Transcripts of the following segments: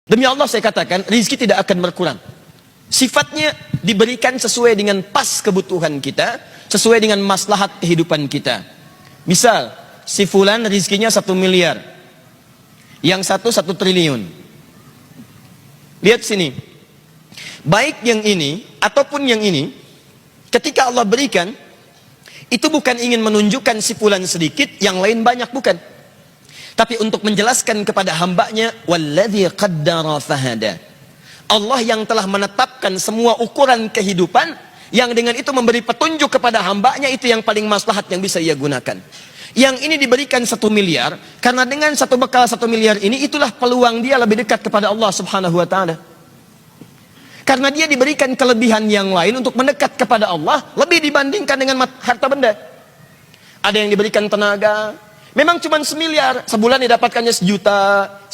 Demi Allah saya katakan, rizki tidak akan berkurang. Sifatnya diberikan sesuai dengan pas kebutuhan kita, sesuai dengan maslahat kehidupan kita. Misal, si fulan rizkinya 1 miliar, yang satu 1 triliun. Lihat sini, baik yang ini ataupun yang ini, ketika Allah berikan, itu bukan ingin menunjukkan si fulan sedikit, yang lain banyak, bukan. Tapi untuk menjelaskan kepada hambanya, walladzi qaddara fahada. Allah yang telah menetapkan semua ukuran kehidupan, yang dengan itu memberi petunjuk kepada hambanya, itu yang paling maslahat yang bisa ia gunakan. Yang ini diberikan 1 miliar, karena dengan satu bekal 1 miliar ini, itulah peluang dia lebih dekat kepada Allah subhanahu wa ta'ala. Karena dia diberikan kelebihan yang lain untuk mendekat kepada Allah, lebih dibandingkan dengan harta benda. Ada yang diberikan tenaga, memang cuma 1 miliar, sebulan didapatkannya 1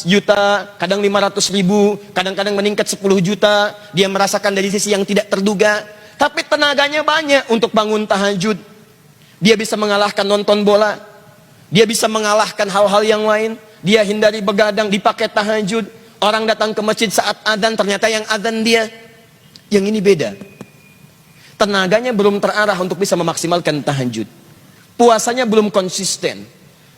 juta, kadang 500 ribu, kadang-kadang meningkat 10 juta, dia merasakan dari sisi yang tidak terduga, tapi tenaganya banyak untuk bangun tahajud, dia bisa mengalahkan nonton bola, dia bisa mengalahkan hal-hal yang lain, dia hindari begadang, dipakai tahajud, orang datang ke masjid saat adzan, ternyata yang adzan dia. Yang ini beda, tenaganya belum terarah untuk bisa memaksimalkan tahajud, puasanya belum konsisten,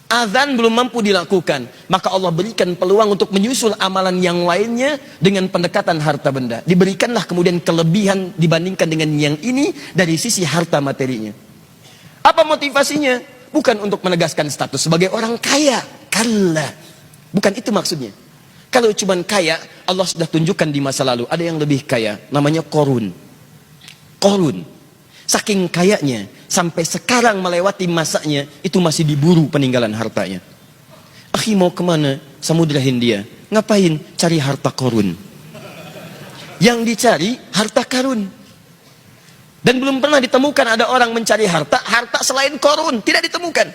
azan belum mampu dilakukan, maka Allah berikan peluang untuk menyusul amalan yang lainnya dengan pendekatan harta benda. Diberikanlah kemudian kelebihan dibandingkan dengan yang ini dari sisi harta materinya. Apa motivasinya? Bukan untuk menegaskan status sebagai orang kaya, kalla, bukan itu maksudnya. Kalau cuma kaya, Allah sudah tunjukkan di masa lalu ada yang lebih kaya, namanya Qarun. Qarun saking kayanya, sampai sekarang melewati masanya, itu masih diburu peninggalan hartanya. Akhi mau kemana? Samudra Hindia. Ngapain? Cari harta Qarun. Yang dicari harta Qarun. Dan belum pernah ditemukan ada orang mencari harta selain Qarun, tidak ditemukan.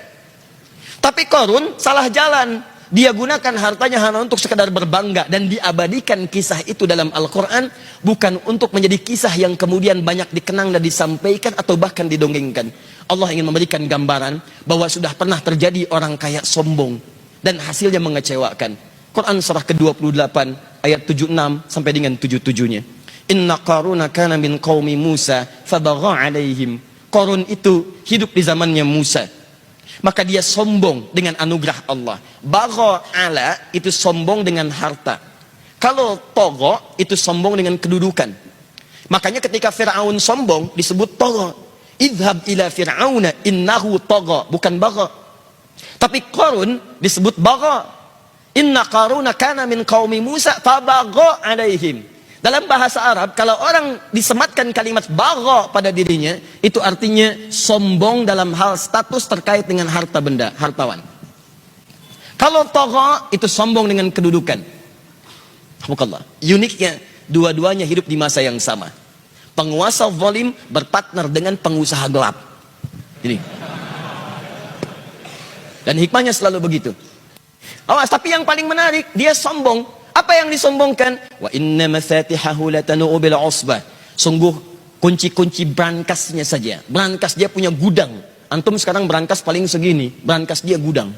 Tapi Qarun salah jalan. Dia gunakan hartanya hanya untuk sekedar berbangga, dan diabadikan kisah itu dalam Al-Quran, bukan untuk menjadi kisah yang kemudian banyak dikenang dan disampaikan atau bahkan didongengkan. Allah ingin memberikan gambaran bahwa sudah pernah terjadi orang kaya sombong dan hasilnya mengecewakan. Quran surah ke-28 ayat 76 sampai dengan 77-nya. Inna Qaruna kana min qaumi Musa fabagha alaihim. Qarun itu hidup di zamannya Musa, maka dia sombong dengan anugerah Allah. Bagha ala itu sombong dengan harta. Kalau togha itu sombong dengan kedudukan. Makanya ketika Fir'aun sombong disebut togha. Idhab ila Fir'auna innahu togha, bukan bagha. Tapi Qarun disebut bagha. Inna Qaruna kana min qaumi Musa fabagha alaihim. Dalam bahasa Arab, kalau orang disematkan kalimat bagha pada dirinya, itu artinya sombong dalam hal status terkait dengan harta benda, hartawan. Kalau tagha, itu sombong dengan kedudukan. Alhamdulillah. Uniknya, dua-duanya hidup di masa yang sama. Penguasa zalim berpartner dengan pengusaha gelap. Ini. Dan hikmahnya selalu begitu. Awas, tapi yang paling menarik, dia sombong. Apa yang disombongkan? Wa inna mafatihahu latanu bil usbah. Sungguh kunci-kunci brankasnya saja. Brankas dia punya gudang. Antum sekarang brankas paling segini, brankas dia gudang.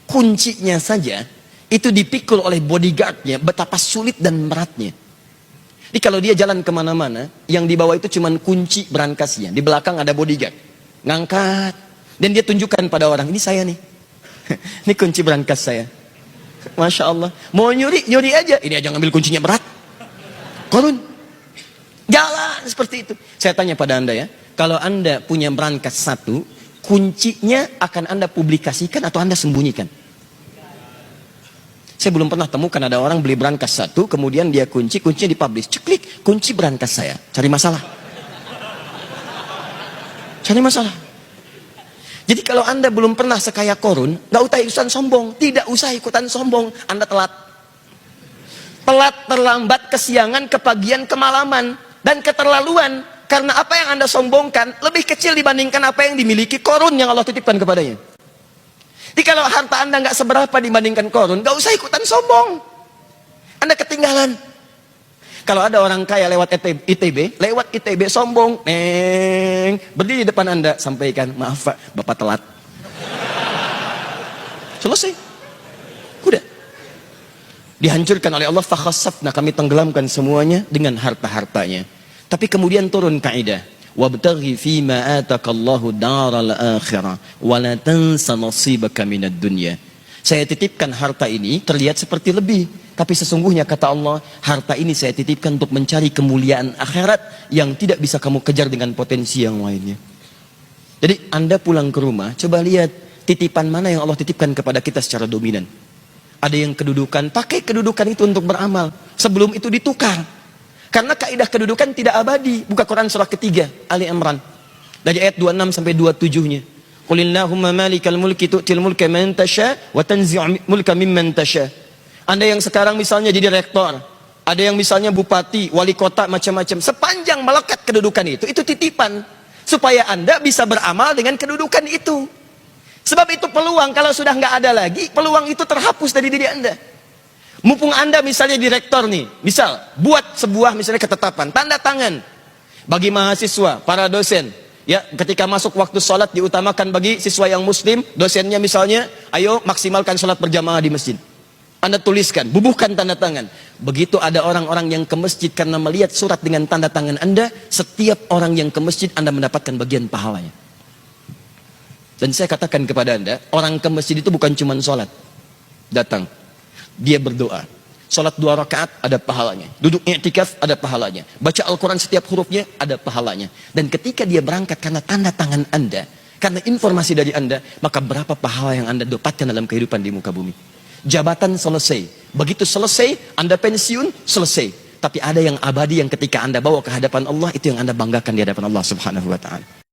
Kuncinya saja itu dipikul oleh bodyguardnya, betapa sulit dan beratnya. Jadi kalau dia jalan kemana-mana, yang dibawa itu cuma kunci brankasnya. Di belakang ada bodyguard, ngangkat, dan dia tunjukkan pada orang, ini saya nih. Ini kunci brankas saya. Masya Allah. Mau nyuri, nyuri aja. Ini aja ngambil kuncinya berat. Qarun. Jalan seperti itu. Saya tanya pada anda ya. Kalau anda punya brankas satu, kuncinya akan anda publikasikan atau anda sembunyikan? Saya belum pernah temukan ada orang beli brankas satu, kemudian dia kuncinya dipublish. Ceklik, kunci brankas saya. Cari masalah. Cari masalah. Jadi kalau anda belum pernah sekaya Qarun, gak usah ikutan sombong. Tidak usah ikutan sombong. Anda telat. Telat, terlambat, kesiangan, kepagian, kemalaman, dan keterlaluan. Karena apa yang anda sombongkan lebih kecil dibandingkan apa yang dimiliki Qarun yang Allah titipkan kepadanya. Jadi kalau harta anda gak seberapa dibandingkan Qarun, gak usah ikutan sombong. Anda ketinggalan. Kalau ada orang kaya lewat ITB sombong, berdiri di depan anda, sampaikan, maaf Pak, Bapak telat. Selesai. Udah. Dihancurkan oleh Allah, fakhassafna, kami tenggelamkan semuanya dengan harta-hartanya. Tapi kemudian turun kaidah, wabtaghi fima atakallahu daral akhirah wa la tansa nasibaka minad dunya. Saya titipkan harta ini terlihat seperti lebih, tapi sesungguhnya kata Allah, harta ini saya titipkan untuk mencari kemuliaan akhirat yang tidak bisa kamu kejar dengan potensi yang lainnya. Jadi Anda pulang ke rumah, coba lihat titipan mana yang Allah titipkan kepada kita secara dominan. Ada yang kedudukan, pakai kedudukan itu untuk beramal. Sebelum itu ditukar. Karena kaidah kedudukan tidak abadi. Buka Quran surah ketiga, Ali Imran. Dari ayat 26 sampai 27-nya. Qulillahumma malikal mulki tu'til mulka man tasha wa tanzi'u mulka mimman tasha. Anda yang sekarang misalnya jadi rektor, ada yang misalnya bupati, wali kota, macam-macam. Sepanjang melekat kedudukan itu titipan. Supaya Anda bisa beramal dengan kedudukan itu. Sebab itu peluang, kalau sudah nggak ada lagi, peluang itu terhapus dari diri Anda. Mumpung Anda misalnya direktor nih, misal, buat sebuah misalnya ketetapan, tanda tangan. Bagi mahasiswa, para dosen, ya, ketika masuk waktu sholat diutamakan bagi siswa yang muslim, dosennya misalnya, ayo maksimalkan sholat berjamaah di masjid. Anda tuliskan, bubuhkan tanda tangan. Begitu ada orang-orang yang ke masjid karena melihat surat dengan tanda tangan Anda, setiap orang yang ke masjid Anda mendapatkan bagian pahalanya. Dan saya katakan kepada Anda, orang ke masjid itu bukan cuma sholat. Datang, dia berdoa. Sholat 2 rakaat ada pahalanya. Duduk i'tikaf ada pahalanya. Baca Al-Quran setiap hurufnya ada pahalanya. Dan ketika dia berangkat karena tanda tangan Anda, karena informasi dari Anda, maka berapa pahala yang Anda dapatkan dalam kehidupan di muka bumi. Jabatan selesai. Begitu selesai, Anda pensiun, selesai. Tapi ada yang abadi yang ketika Anda bawa ke hadapan Allah, itu yang Anda banggakan di hadapan Allah Subhanahu wa ta'ala.